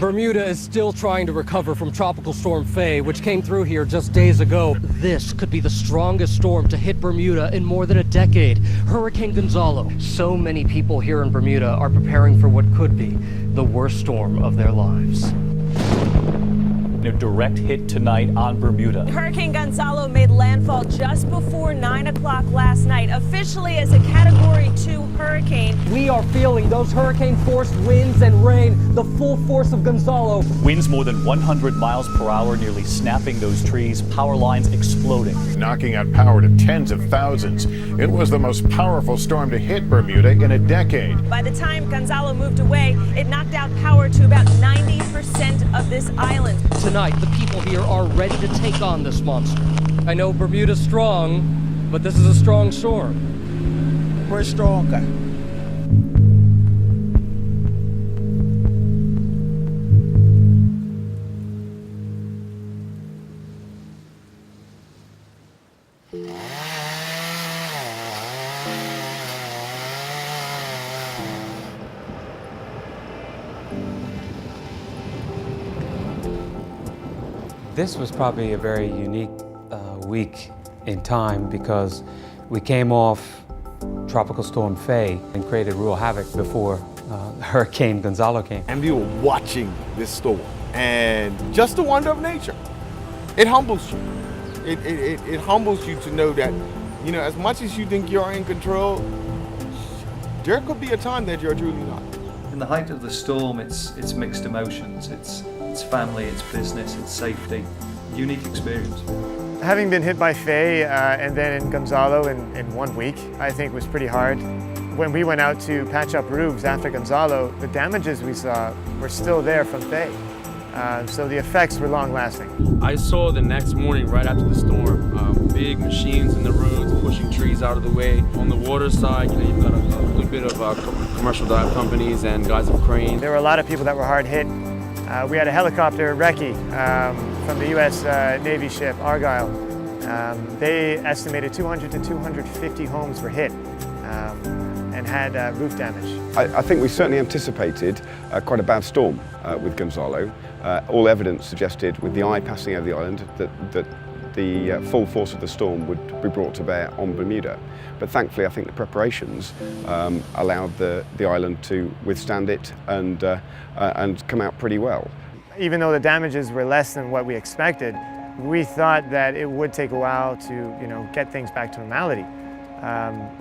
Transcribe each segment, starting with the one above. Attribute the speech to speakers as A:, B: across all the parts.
A: Bermuda is still trying to recover from Tropical Storm Faye, which came through here just days ago. This could be the strongest storm to hit Bermuda in more than a decade. Hurricane Gonzalo. So many people here in Bermuda are preparing for what could be the worst storm of their lives.
B: A direct hit tonight on Bermuda.
C: Hurricane Gonzalo made landfall just before 9 o'clock last night, officially as a Category 2 hurricane.
A: We are feeling those hurricane-force winds and rain, the full force of Gonzalo.
B: Winds more than 100 miles per hour, nearly snapping those trees, power lines exploding.
D: Knocking out power to tens of thousands. It was the most powerful storm to hit Bermuda in a decade.
C: By the time Gonzalo moved away, it knocked out power to about 90% of this island.
A: Tonight, the people here are ready to take on this monster. I know Bermuda's strong, but this is a strong storm.
E: We're stronger.
F: This was probably a very unique week in time because we came off Tropical Storm Faye and created real havoc before Hurricane Gonzalo came.
G: And we were watching this storm, and just the wonder of nature. It humbles you. It humbles you to know that, you know, as much as you think you're in control, there could be a time that you're truly not.
H: In the height of the storm, it's mixed emotions. It's family, it's business, it's safety. Unique experience.
I: Having been hit by Faye and then in Gonzalo in 1 week, I think was pretty hard. When we went out to patch up roofs after Gonzalo, the damages we saw were still there from Faye. So the effects were long lasting.
J: I saw the next morning right after the storm, big machines in the roads pushing trees out of the way. On the water side, you know, you've got a good bit of commercial dive companies and guys with cranes.
I: There were a lot of people that were hard hit. We had a helicopter recce from the U.S. Navy ship Argyle. They estimated 200 to 250 homes were hit and had roof damage.
K: I think we certainly anticipated quite a bad storm with Gonzalo. All evidence suggested, with the eye passing over the island, that the full force of the storm would be brought to bear on Bermuda. But thankfully, I think the preparations allowed the island to withstand it and come out pretty well.
I: Even though the damages were less than what we expected, we thought that it would take a while to, you know, get things back to normality.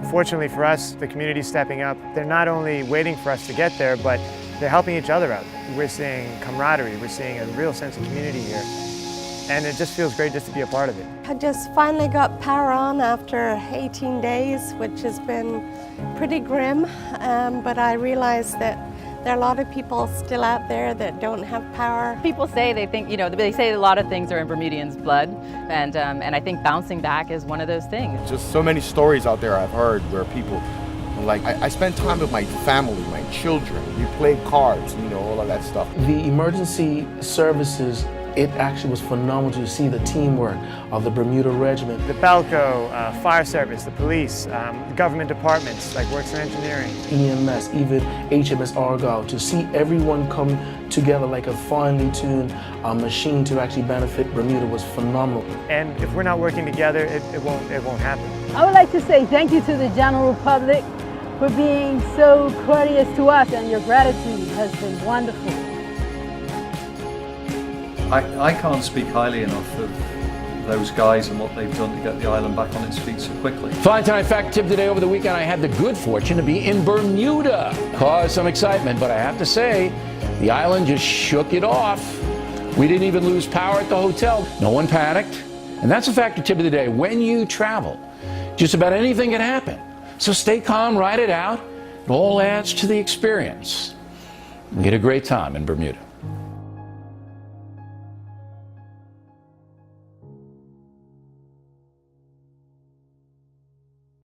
I: Fortunately for us, the community's stepping up. They're not only waiting for us to get there, but they're helping each other out. We're seeing camaraderie, we're seeing a real sense of community here. And it just feels great just to be a part of it.
L: I just finally got power on after 18 days, which has been pretty grim, but I realized that there are a lot of people still out there that don't have power.
M: People say they think, you know, they say a lot of things are in Bermudians' blood, and I think bouncing back is one of those things.
G: Just so many stories out there I've heard where people, like, I spend time with my family, my children, we play cards, you know, all of that stuff.
N: The emergency services, it actually was phenomenal to see the teamwork of the Bermuda Regiment.
I: The BELCO, fire service, the police, the government departments like Works and Engineering.
N: EMS, even HMS Argyle, to see everyone come together like a finely tuned machine to actually benefit Bermuda was phenomenal.
I: And if we're not working together, it won't happen.
O: I would like to say thank you to the general public for being so courteous to us, and your gratitude has been wonderful.
H: I can't speak highly enough of those guys and what they've done to get the island back on its feet so quickly.
P: Fine Time Fact Tip today. Over the weekend, I had the good fortune to be in Bermuda. Caused some excitement, but I have to say, the island just shook it off. We didn't even lose power at the hotel. No one panicked. And that's a factor tip of the day. When you travel, just about anything can happen. So stay calm, ride it out. It all adds to the experience. We had a great time in Bermuda.